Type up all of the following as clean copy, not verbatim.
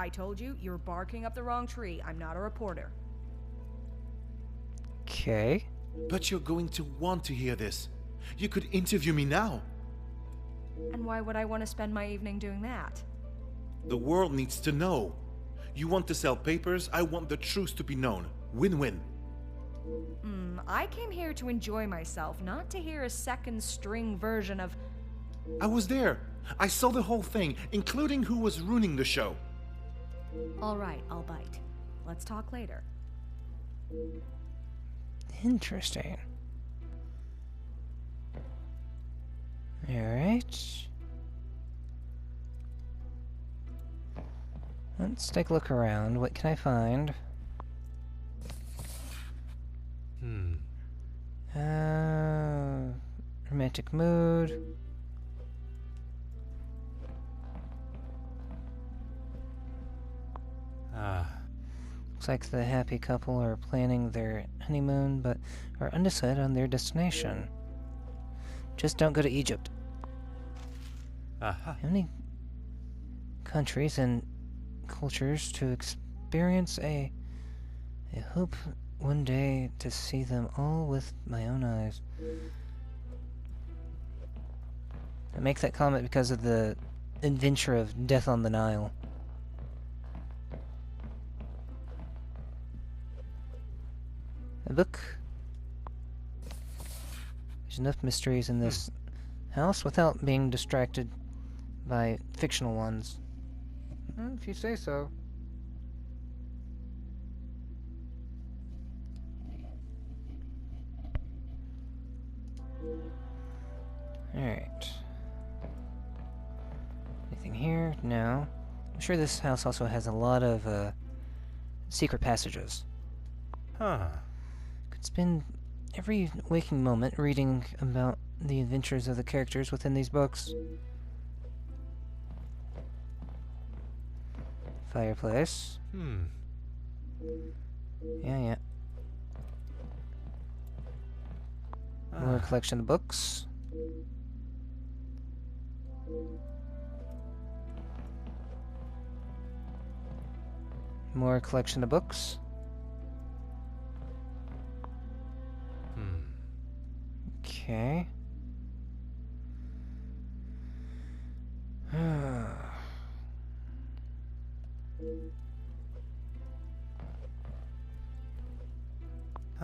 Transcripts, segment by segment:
I told you, you're barking up the wrong tree. I'm not a reporter. Okay. But you're going to want to hear this. You could interview me now. And why would I want to spend my evening doing that? The world needs to know. You want to sell papers, I want the truth to be known. Win-win. I came here to enjoy myself, not to hear a second-string version of... I was there. I saw the whole thing, including who was ruining the show. All right, I'll bite. Let's talk later. Interesting. Alright. Let's take a look around. What can I find? Romantic mood. Looks like the happy couple are planning their honeymoon, but are undecided on their destination. Just don't go to Egypt. How many countries and cultures to experience I hope one day to see them all with my own eyes. I make that comment because of the adventure of Death on the Nile. A book. There's enough mysteries in this house without being distracted by fictional ones. If you say so. Alright. Anything here? No. I'm sure this house also has a lot of secret passages. Could spend every waking moment reading about the adventures of the characters within these books. Fireplace. Yeah. More collection of books. More collection of books. Okay.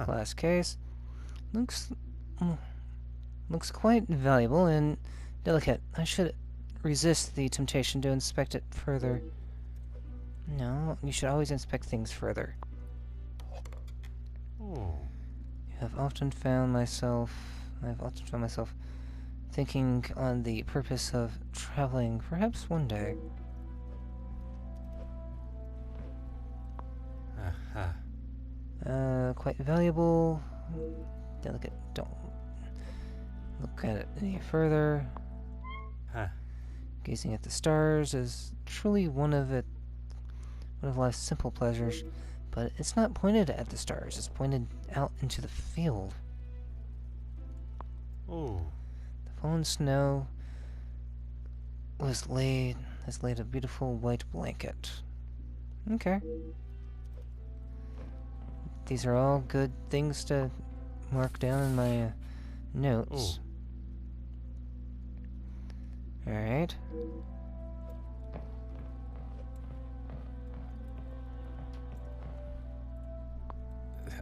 Glass case. Looks quite valuable and delicate. I should resist the temptation to inspect it further. No, you should always inspect things further. I've often found myself thinking on the purpose of traveling, perhaps one day. Quite valuable. Delicate. Don't look at it any further. Gazing at the stars is truly one of life's simple pleasures, but it's not pointed at the stars, it's pointed out into the field. The fallen snow has laid a beautiful white blanket. Okay. These are all good things to mark down in my notes. Alright.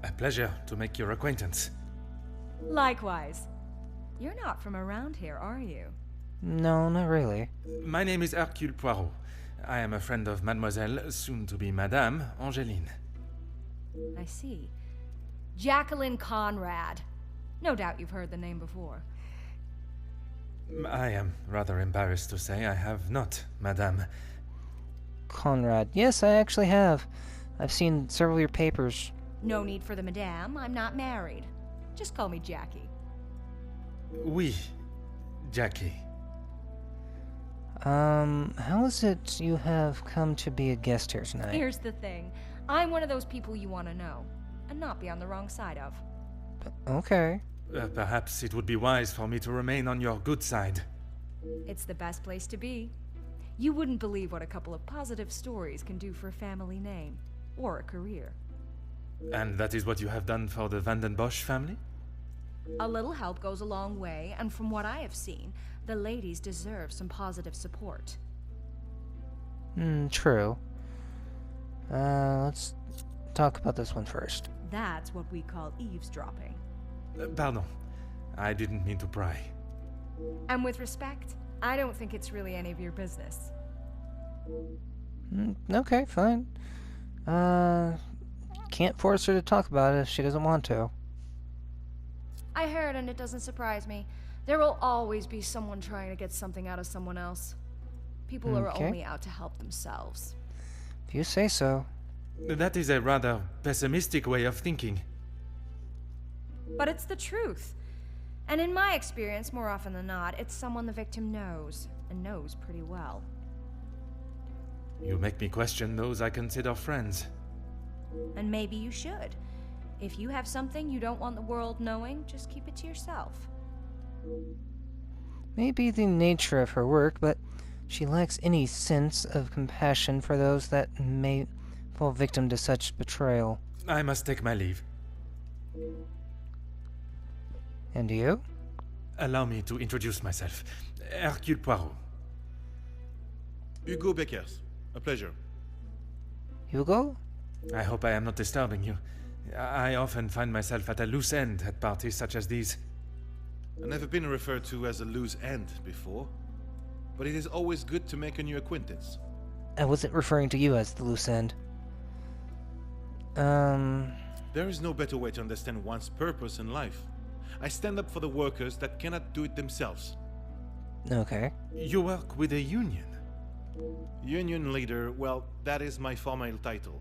A pleasure to make your acquaintance. Likewise. You're not from around here, are you? No, not really. My name is Hercule Poirot. I am a friend of Mademoiselle, soon to be Madame, Angeline. I see. Jacqueline Conrad. No doubt you've heard the name before. I am rather embarrassed to say I have not, Madame. Conrad. Yes, I actually have. I've seen several of your papers. No need for the madame. I'm not married. Just call me Jackie. Oui, Jackie. How is it you have come to be a guest here tonight? Here's the thing. I'm one of those people you want to know, and not be on the wrong side of. Okay. Perhaps it would be wise for me to remain on your good side. It's the best place to be. You wouldn't believe what a couple of positive stories can do for a family name, or a career. And that is what you have done for the Van den Bosch family? A little help goes a long way, and from what I have seen, the ladies deserve some positive support. True. Let's talk about this one first. That's what we call eavesdropping. Pardon. I didn't mean to pry. And with respect, I don't think it's really any of your business. Okay, fine. Can't force her to talk about it if she doesn't want to. I heard, and it doesn't surprise me. There will always be someone trying to get something out of someone else. People are Okay. only out to help themselves. If you say so. That is a rather pessimistic way of thinking. But it's the truth. And in my experience, more often than not, it's someone the victim knows, and knows pretty well. You make me question those I consider friends. And maybe you should. If you have something you don't want the world knowing, just keep it to yourself. Maybe the nature of her work, but she lacks any sense of compassion for those that may fall victim to such betrayal. I must take my leave. And you? Allow me to introduce myself. Hercule Poirot. Hugo Beckers. A pleasure. Hugo? I hope I am not disturbing you. I often find myself at a loose end at parties such as these. I've never been referred to as a loose end before, but it is always good to make a new acquaintance. I wasn't referring to you as the loose end. There is no better way to understand one's purpose in life. I stand up for the workers that cannot do it themselves. Okay. You work with a union. Union leader, well, that is my formal title.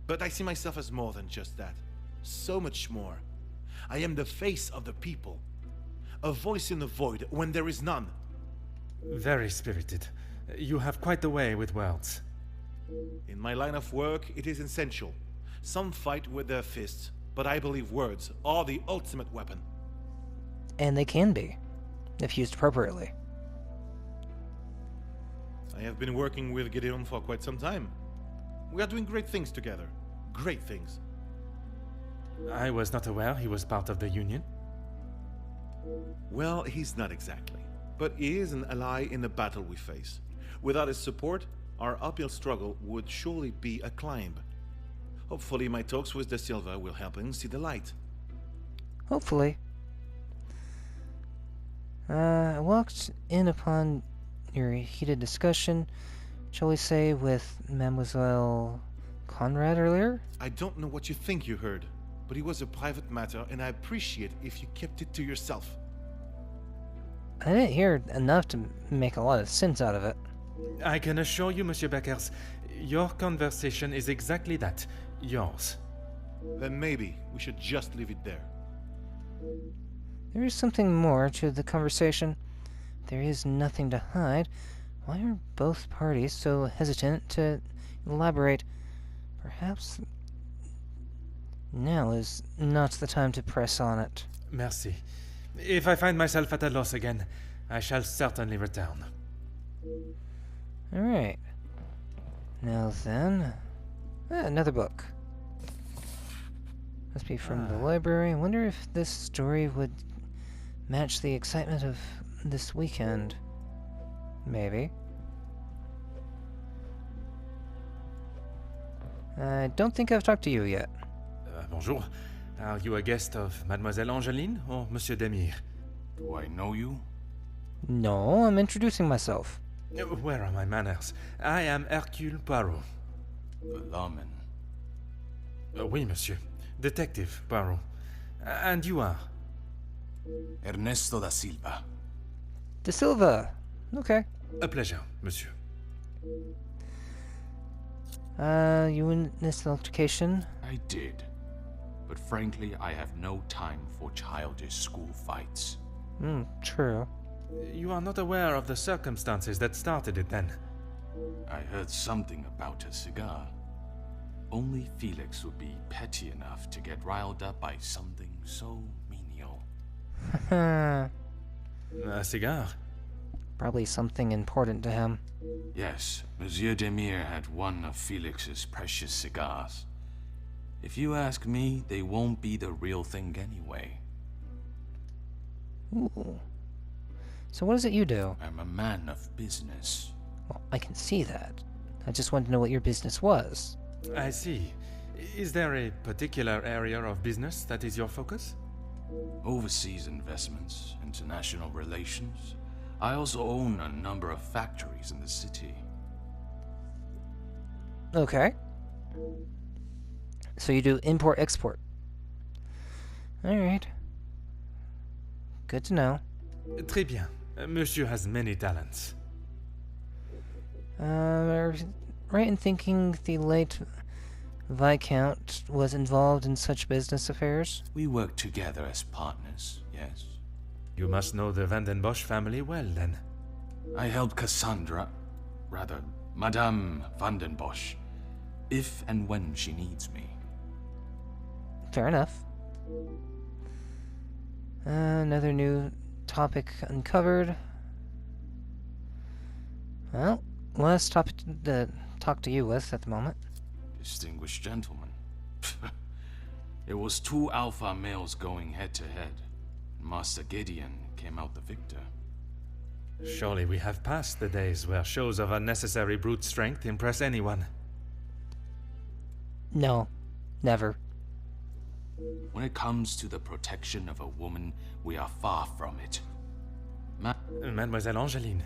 But I see myself as more than just that. So much more. I am the face of the people. A voice in the void when there is none. Very spirited. You have quite the way with words. In my line of work, it is essential. Some fight with their fists, but I believe words are the ultimate weapon. And they can be, if used appropriately. I have been working with Gideon for quite some time. We are doing great things together. Great things. I was not aware he was part of the union. Well, he's not exactly. But he is an ally in the battle we face. Without his support, our uphill struggle would surely be a climb. Hopefully my talks with De Silva will help him see the light. Hopefully. I walked in upon your heated discussion, shall we say, with Mademoiselle Conrad earlier? I don't know what you think you heard, but it was a private matter and I appreciate if you kept it to yourself. I didn't hear enough to make a lot of sense out of it. I can assure you, Monsieur Beckers, your conversation is exactly that. Yours. Then maybe we should just leave it there. There is something more to the conversation. There is nothing to hide. Why are both parties so hesitant to elaborate? Perhaps now is not the time to press on it. Merci. If I find myself at a loss again, I shall certainly return. Alright. Now then... another book. Must be from the library. I wonder if this story would match the excitement of this weekend. Maybe. I don't think I've talked to you yet. Bonjour. Are you a guest of Mademoiselle Angeline or Monsieur Demire? Do I know you? No, I'm introducing myself. Where are my manners? I am Hercule Poirot. The lawman. Oui, monsieur. Detective Poirot. And you are? Ernesto da Silva. De Silva. Okay. A pleasure, monsieur. You witnessed the altercation? I did. But frankly, I have no time for childish school fights. True. You are not aware of the circumstances that started it, then? I heard something about a cigar. Only Felix would be petty enough to get riled up by something so menial. A cigar? Probably something important to him. Yes, Monsieur Demire had one of Felix's precious cigars. If you ask me, they won't be the real thing anyway. Ooh. So what is it you do? I'm a man of business. Well, I can see that. I just wanted to know what your business was. I see. Is there a particular area of business that is your focus? Overseas investments, international relations. I also own a number of factories in the city. Okay. So you do import-export. Alright. Good to know. Très bien. Monsieur has many talents. Right in thinking the late Viscount was involved in such business affairs? We work together as partners, yes. You must know the Van den Bosch family well, then. I help Madame Van den Bosch, if and when she needs me. Fair enough. Another new topic uncovered. Well, last topic to talk to you with at the moment. Distinguished gentleman. It was two alpha males going head-to-head. Master Gideon came out the victor. Surely we have passed the days where shows of unnecessary brute strength impress anyone. No, never. When it comes to the protection of a woman, we are far from it. Mademoiselle Angeline,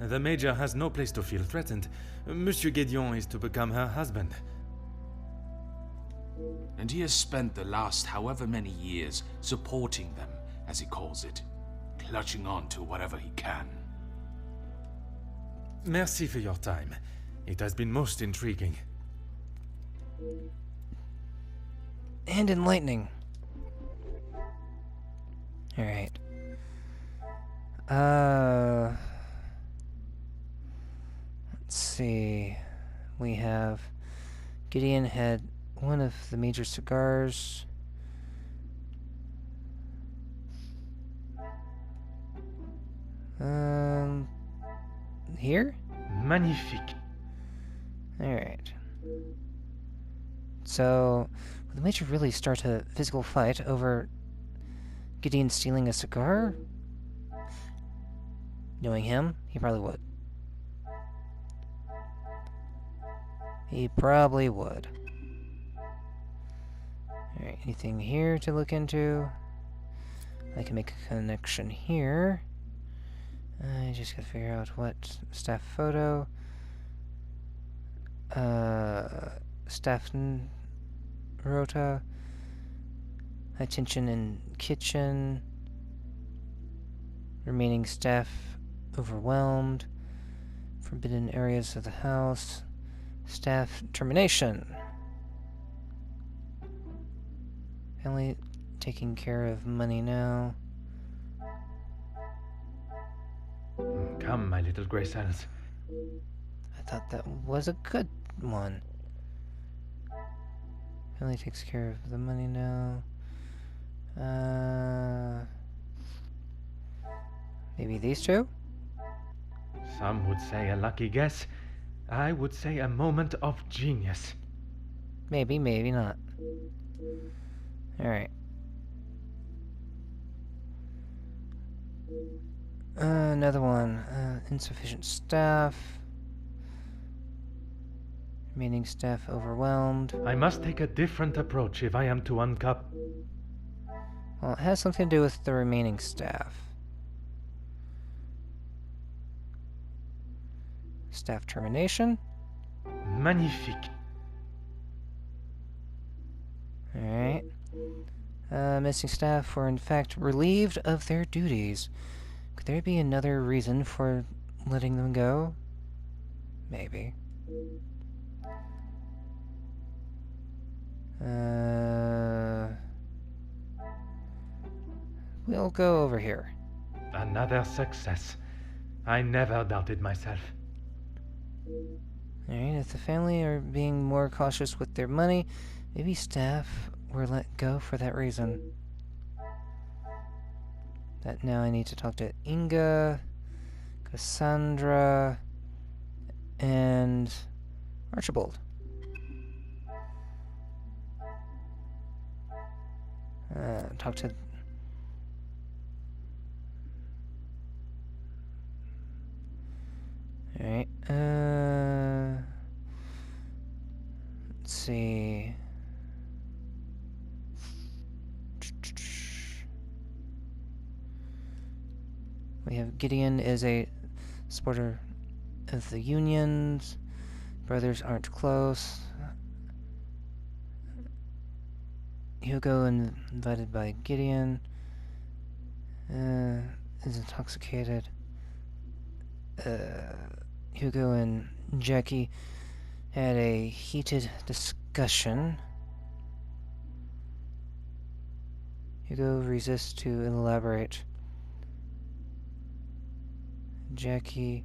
the Major has no place to feel threatened. Monsieur Gideon is to become her husband. And he has spent the last however many years supporting them, as he calls it, clutching on to whatever he can. Merci for your time. It has been most intriguing. And enlightening. Alright. Let's see. We have Gideon had one of the major cigars. Here? Magnifique. Alright. So, will the Major really start a physical fight over Gideon stealing a cigar? Knowing him, he probably would. He probably would. Alright, anything here to look into? I can make a connection here. I just gotta figure out what staff photo. Staff rota. Attention in kitchen. Remaining staff overwhelmed. Forbidden areas of the house. Staff termination. Family taking care of money now. Come, my little grey cells. I thought that was a good one. Family takes care of the money now. Maybe these two? Some would say a lucky guess. I would say a moment of genius. Maybe, maybe not. Alright. Another one. Insufficient staff. Remaining staff overwhelmed. I must take a different approach if I am to uncup. Well, it has something to do with the remaining staff. Staff termination. Magnifique. Alright. Missing staff were in fact relieved of their duties. Could there be another reason for letting them go? Maybe. We'll go over here. Another success. I never doubted myself. Alright, if the family are being more cautious with their money, maybe staff were let go for that reason. That now I need to talk to Inga. Cassandra, and Archibald. Talk to... Alright, let's see... We have Gideon is a supporter of the unions. Brothers aren't close. Hugo invited by Gideon. Is intoxicated. Hugo and Jackie had a heated discussion. Hugo resists to elaborate. Jackie,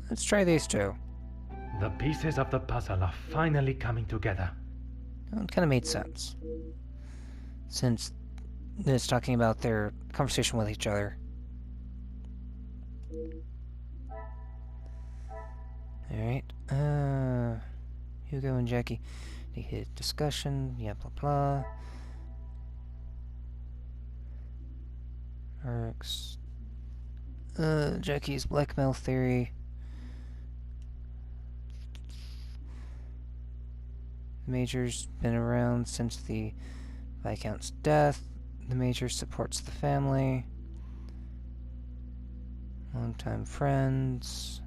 let's try these two. The pieces of the puzzle are finally coming together. Well, it kind of made sense, since it's talking about their conversation with each other. Alright, Hugo and Jackie, they hit discussion, yeah, blah blah. Jackie's blackmail theory. The Major's been around since the Viscount's death. The Major supports the family. Longtime friends.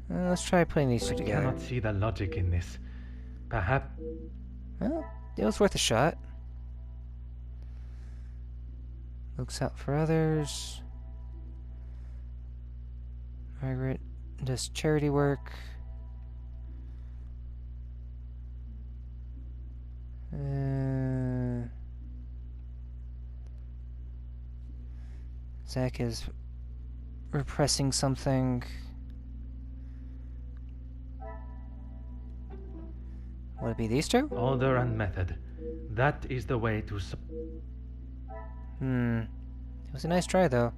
Let's try putting these two together. I cannot see the logic in this. Perhaps... Well, it was worth a shot. Looks out for others. Margaret does charity work. Zach is repressing something. Would it be these two? Order and method. That is the way to... It was a nice try, though.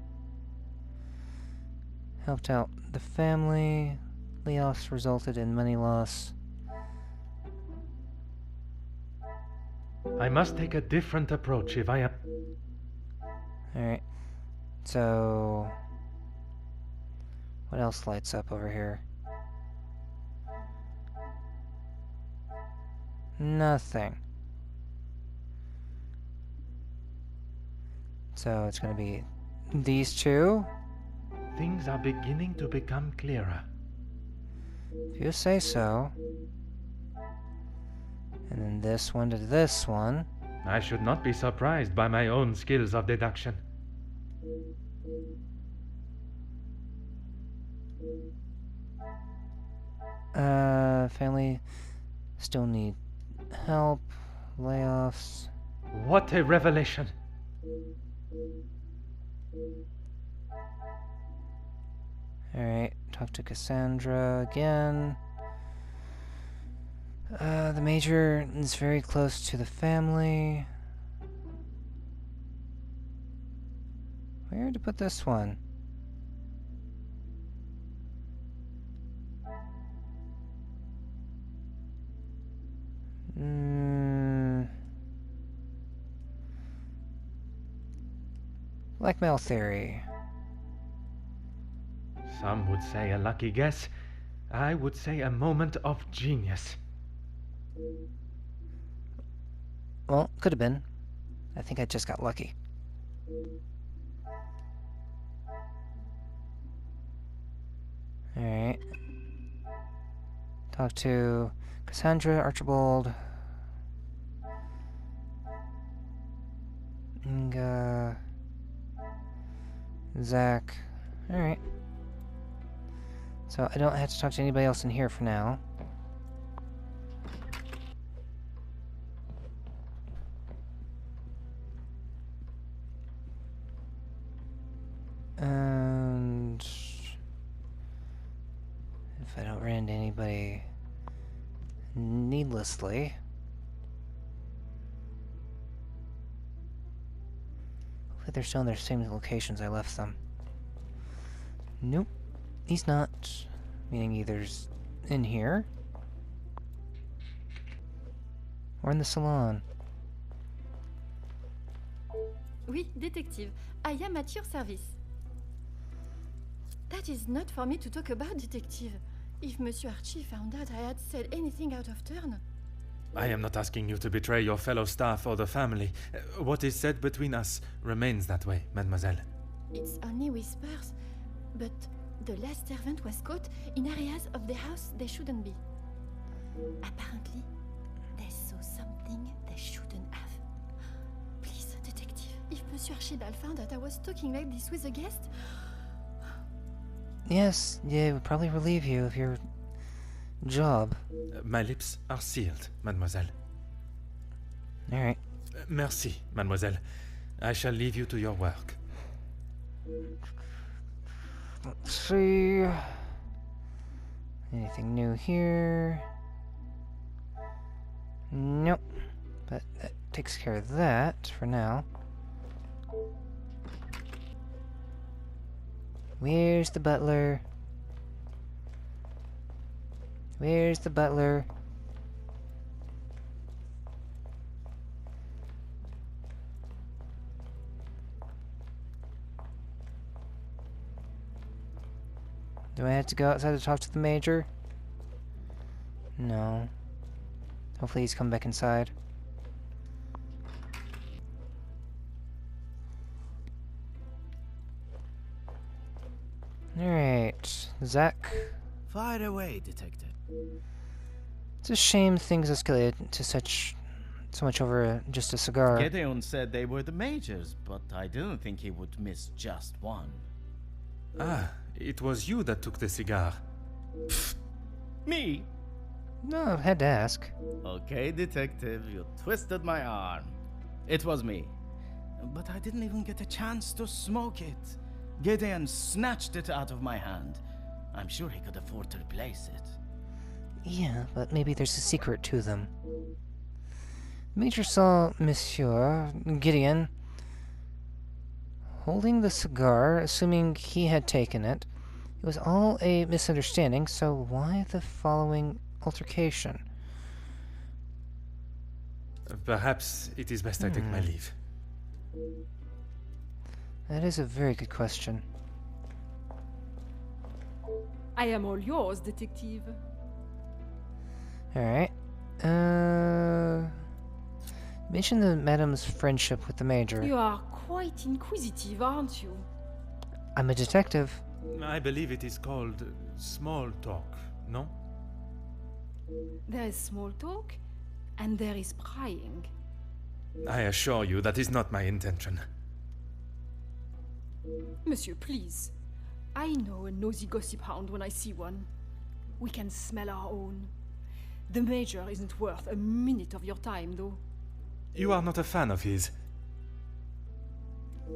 Helped out the family. Layoffs resulted in money loss. I must take a different approach if I am... Alright. So... what else lights up over here? Nothing. So it's gonna be these two. Things are beginning to become clearer. If you say so. And then this one to this one. I should not be surprised by my own skills of deduction. Family still need help. Layoffs. What a revelation! Alright, talk to Cassandra again. The Major is very close to the family. Where to put this one? Blackmail theory. Some would say a lucky guess. I would say a moment of genius. Well, could have been. I think I just got lucky. Alright. Talk to Cassandra, Archibald. Inga. Zach. Alright. So I don't have to talk to anybody else in here for now. And if I don't run into anybody needlessly. Hopefully they're still in their same locations I left them. Nope, he's not. Meaning either's in here or in the salon. Oui, detective. I am at your service. That is not for me to talk about, detective. If Monsieur Archie found out I had said anything out of turn... I am not asking you to betray your fellow staff or the family. What is said between us remains that way, mademoiselle. It's only whispers, but the last servant was caught in areas of the house they shouldn't be. Apparently, they saw something they shouldn't have. Please, detective, if Monsieur Archibald found out I was talking like this with a guest... Yes, yeah, it would probably relieve you of your job. My lips are sealed, mademoiselle. Alright. Merci, mademoiselle. I shall leave you to your work. Let's see. Anything new here? Nope. But that takes care of that for now. Where's the butler? Where's the butler? Do I have to go outside to talk to the major? No. Hopefully he's come back inside. Alright, Zach. Fire away, detective. It's a shame things escalated to so much over just a cigar. Gideon said they were the majors, but I didn't think he would miss just one. Ah, it was you that took the cigar. Me? No, I had to ask. Okay, detective, you twisted my arm. It was me. But I didn't even get a chance to smoke it. Gideon snatched it out of my hand. I'm sure he could afford to replace it. Yeah, but maybe there's a secret to them. Major saw Monsieur Gideon holding the cigar, assuming he had taken it. It was all a misunderstanding, so why the following altercation? Perhaps it is best I take my leave. That is a very good question. I am all yours, detective. Alright. Mention the madam's friendship with the major. You are quite inquisitive, aren't you? I'm a detective. I believe it is called small talk, no? There is small talk, and there is prying. I assure you that is not my intention. Monsieur, please. I know a nosy gossip hound when I see one. We can smell our own. The Major isn't worth a minute of your time, though. You are not a fan of his.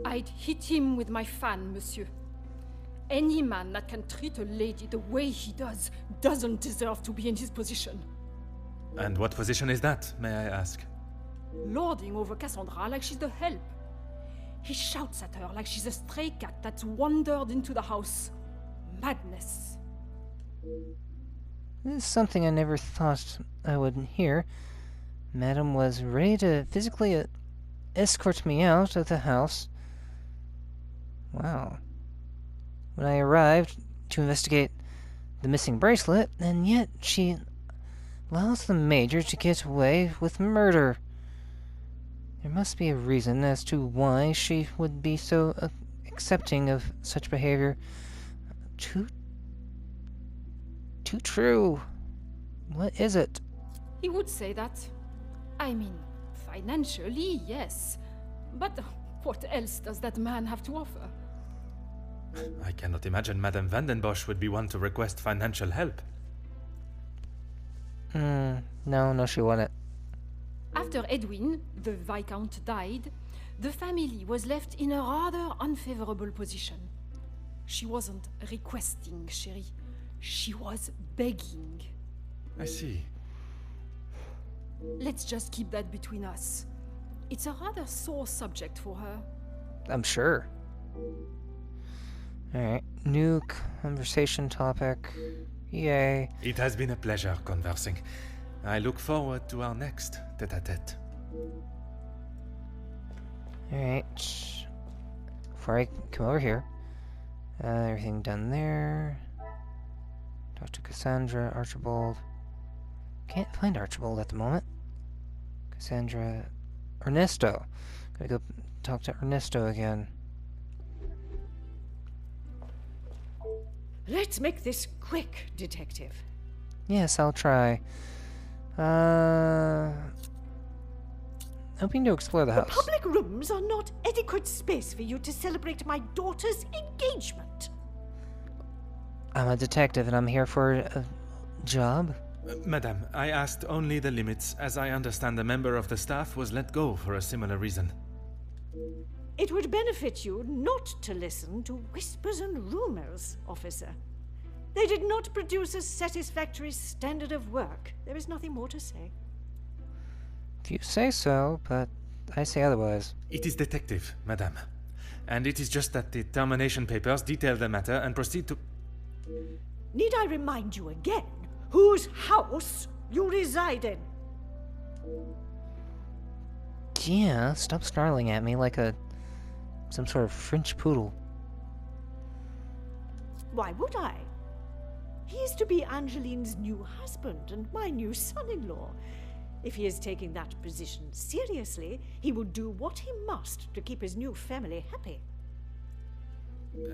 I'd hit him with my fan, monsieur. Any man that can treat a lady the way he does doesn't deserve to be in his position. And what position is that, may I ask? Lording over Cassandra like she's the help. He shouts at her like she's a stray cat that's wandered into the house. Madness. This is something I never thought I would hear. Madam was ready to physically escort me out of the house. Wow. When I arrived to investigate the missing bracelet, and yet she allows the Major to get away with murder. There must be a reason as to why she would be so accepting of such behavior. Too true. What is it? He would say that. I mean, financially, yes. But what else does that man have to offer? I cannot imagine Madame Vandenbosch would be one to request financial help. No, she wouldn't. After Edwin, the Viscount, died, the family was left in a rather unfavorable position. She wasn't requesting, chérie. She was begging. I see. Let's just keep that between us. It's a rather sore subject for her. I'm sure. Alright, new conversation topic. Yay. It has been a pleasure conversing. I look forward to our next tete-a-tete. Alright. Before I come over here. Everything done there. Talk to Cassandra, Archibald. Can't find Archibald at the moment. Cassandra. Ernesto. Gotta go talk to Ernesto again. Let's make this quick, Detective. Yes, I'll try. Hoping to explore the The house. public rooms are not adequate space for you to celebrate my daughter's engagement. I'm a detective and I'm here for a job. Madame, I asked only the limits, as I understand a member of the staff was let go for a similar reason. It would benefit you not to listen to whispers and rumors, officer. They did not produce a satisfactory standard of work. There is nothing more to say. If you say so, but I say otherwise. It is detective, madame. And it is just that the termination papers detail the matter and proceed to... Need I remind you again whose house you reside in? Yeah, stop snarling at me like some sort of French poodle. Why would I? He is to be Angeline's new husband and my new son-in-law. If he is taking that position seriously, he will do what he must to keep his new family happy.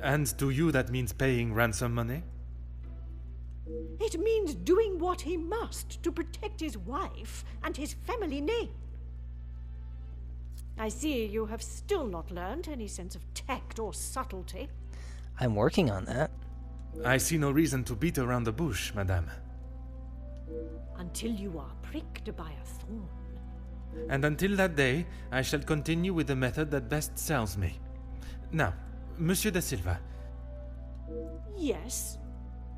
And to you that means paying ransom money? It means doing what he must to protect his wife and his family name. I see you have still not learned any sense of tact or subtlety. I'm working on that. I see no reason to beat around the bush, madame. Until you are pricked by a thorn. And until that day, I shall continue with the method that best serves me. Now, Monsieur da Silva. Yes,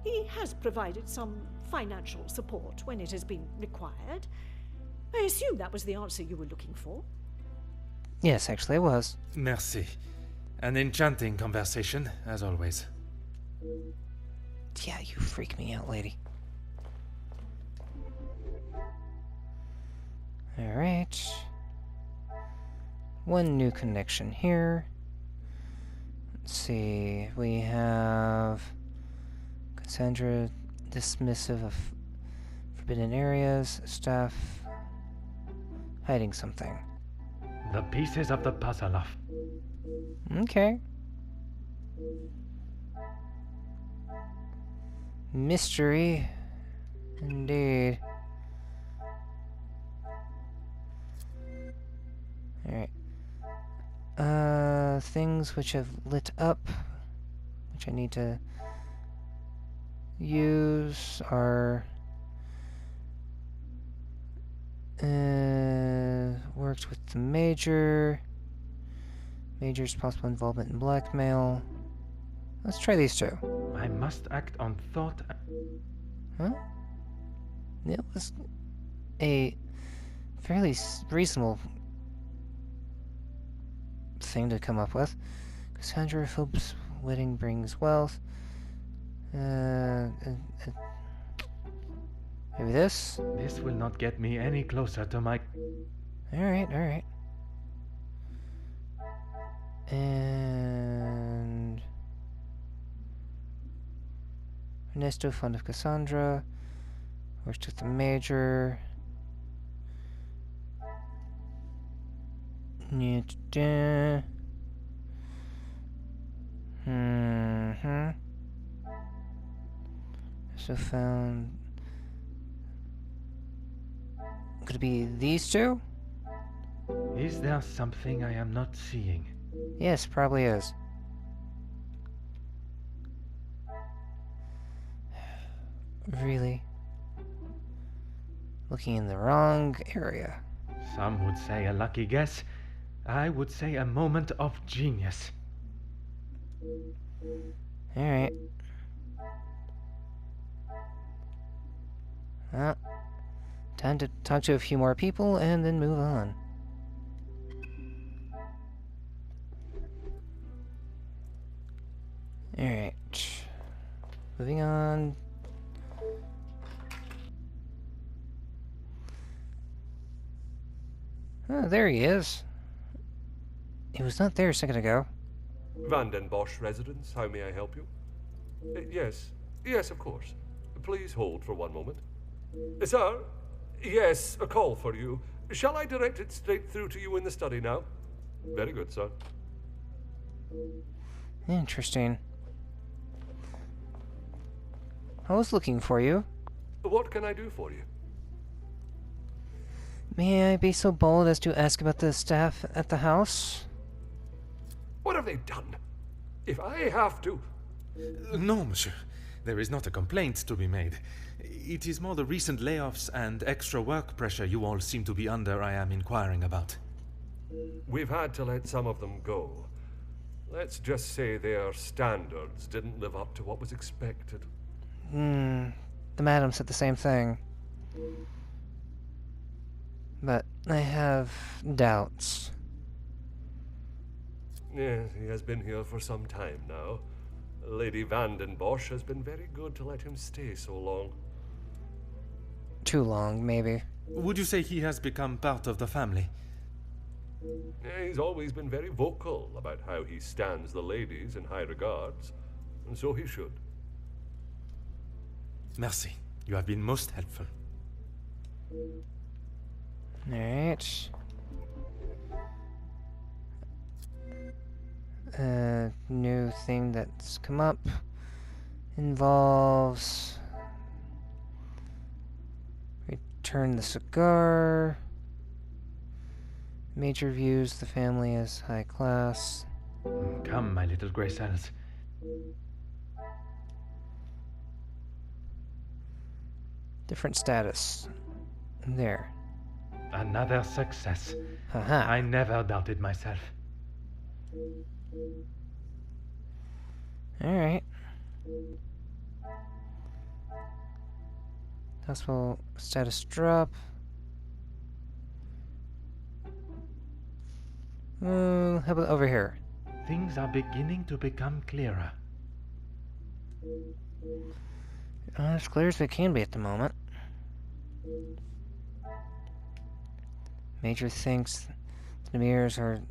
he has provided some financial support when it has been required. I assume that was the answer you were looking for. Yes, actually it was. Merci. An enchanting conversation, as always. Yeah, you freak me out, lady. Alright. One new connection here. Let's see. We have Cassandra, dismissive of forbidden areas, staff hiding something. The pieces of the puzzle. Okay. Mystery, indeed. Alright. Things which have lit up, which I need to use, are worked with the Major's possible involvement in blackmail. Let's try these two. I must act on thought. Huh? It was a fairly reasonable thing to come up with. Cassandra hopes wedding brings wealth. Maybe this? This will not get me any closer to my... Alright, alright. And... Ernesto, fond of Cassandra. Works with the Major. So found... Could it be these two? Is there something I am not seeing? Yes, probably is. Really? Looking in the wrong area. Some would say a lucky guess. I would say a moment of genius. Alright. Time to talk to a few more people and then move on. Alright. Moving on. Oh, there he is. He was not there a second ago. Van den Bosch residence, how may I help you? Yes, of course. Please hold for one moment. Sir? Yes, a call for you. Shall I direct it straight through to you in the study now? Very good, sir. Interesting. I was looking for you. What can I do for you? May I be so bold as to ask about the staff at the house? What have they done? If I have to... No, monsieur. There is not a complaint to be made. It is more the recent layoffs and extra work pressure you all seem to be under I am inquiring about. We've had to let some of them go. Let's just say their standards didn't live up to what was expected. The madam said the same thing. But I have doubts. Yes, he has been here for some time now. Lady Van den Bosch has been very good to let him stay so long. Too long, maybe. Would you say he has become part of the family? He's always been very vocal about how he stands the ladies in high regards, and so he should. Merci. You have been most helpful. Alright. New thing that's come up involves return the cigar. Major views the family as high class. Come, my little grey cells. Different status. There. Another success. Haha. I never doubted myself. Alright. Possible status drop. How about over here? Things are beginning to become clearer. As clear as they can be at the moment. Major thinks the mirrors are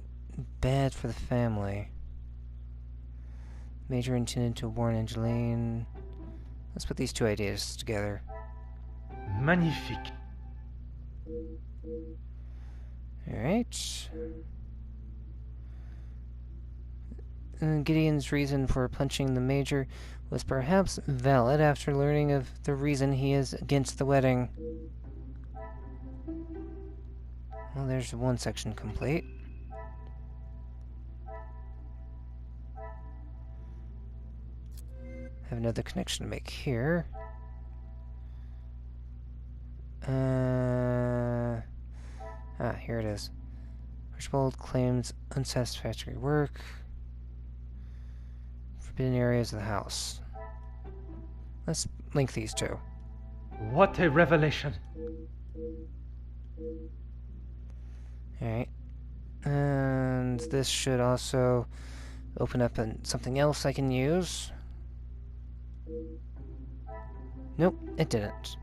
bad for the family. Major intended to warn Angeline. Let's put these two ideas together. Magnifique. Alright. Gideon's reason for punching the Major was perhaps valid after learning of the reason he is against the wedding. Well, there's one section complete. Have another connection to make here. Here it is. Archibald claims unsatisfactory work. Forbidden areas of the house. Let's link these two. What a revelation! Alright. And this should also open up something else I can use. Nope, it didn't.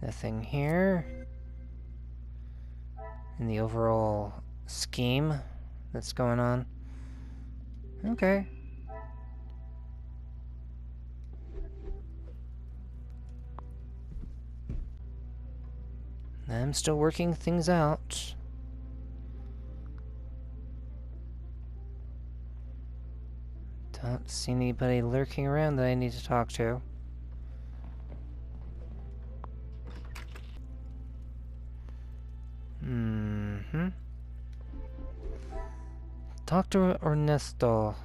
Nothing here. In the overall scheme that's going on. Okay. I'm still working things out. Don't see anybody lurking around that I need to talk to. Dr. Ernesto.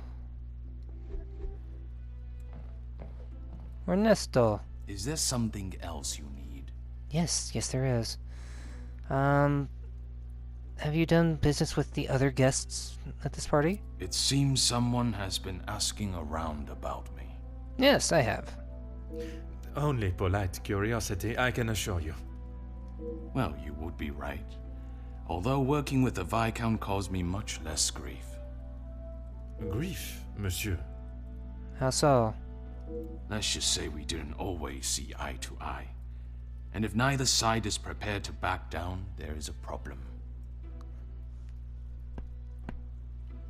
Ernesto. Is there something else you need? Yes, there is. Have you done business with the other guests at this party? It seems someone has been asking around about me. Yes, I have. Only polite curiosity, I can assure you. Well, you would be right. Although working with the Viscount caused me much less grief. Grief, monsieur. How so? Let's just say we didn't always see eye to eye. And if neither side is prepared to back down, there is a problem.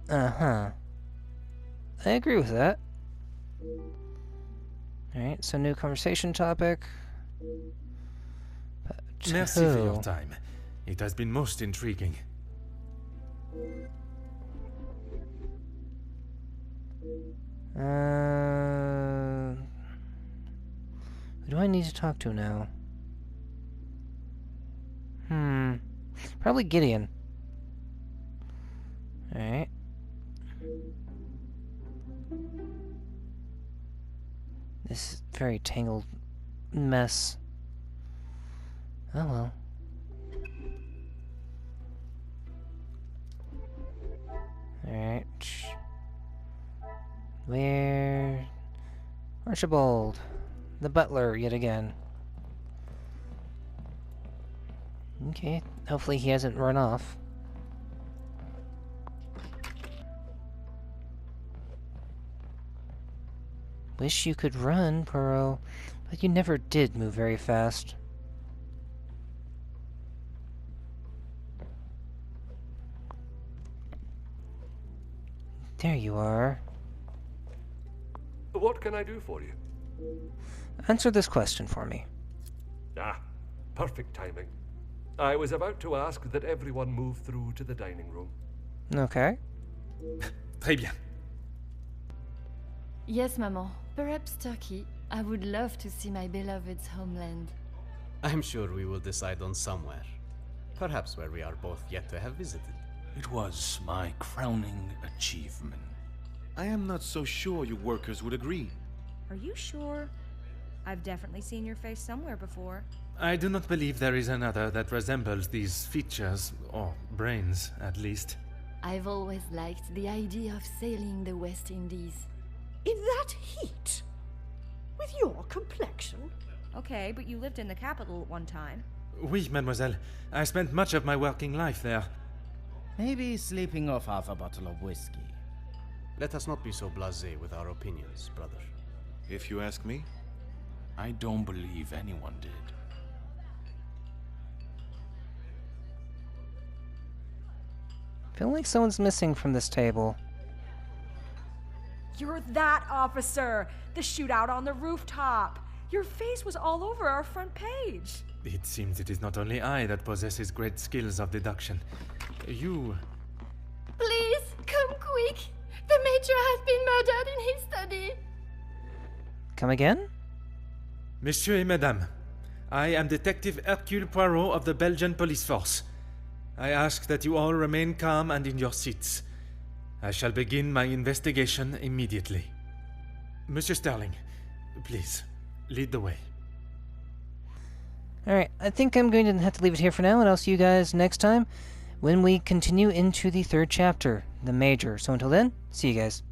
Uh-huh. I agree with that. Alright, so new conversation topic. Merci for your time. It has been most intriguing. Who do I need to talk to now? Probably Gideon. Alright. This very tangled mess. Oh well. Alright. Where... Archibald. The butler, yet again. Okay, hopefully he hasn't run off. Wish you could run, Poirot, but you never did move very fast. There you are. What can I do for you? Answer this question for me. Ah, perfect timing. I was about to ask that everyone move through to the dining room. Okay. Très bien. Yes, Maman. Perhaps Turkey. I would love to see my beloved's homeland. I'm sure we will decide on somewhere. Perhaps where we are both yet to have visited. It was my crowning achievement. I am not so sure you workers would agree. Are you sure? I've definitely seen your face somewhere before. I do not believe there is another that resembles these features, or brains, at least. I've always liked the idea of sailing the West Indies. In that heat? With your complexion? Okay, but you lived in the capital at one time. Oui, mademoiselle. I spent much of my working life there. Maybe sleeping off half a bottle of whiskey. Let us not be so blasé with our opinions, brother. If you ask me. I don't believe anyone did. I feel like someone's missing from this table. You're that officer! The shootout on the rooftop! Your face was all over our front page! It seems it is not only I that possesses great skills of deduction. You... Please, come quick! The Major has been murdered in his study! Come again? Monsieur et Madame, I am Detective Hercule Poirot of the Belgian Police Force. I ask that you all remain calm and in your seats. I shall begin my investigation immediately. Monsieur Sterling, please, lead the way. Alright, I think I'm going to have to leave it here for now, and I'll see you guys next time when we continue into the third chapter, the Major. So until then, see you guys.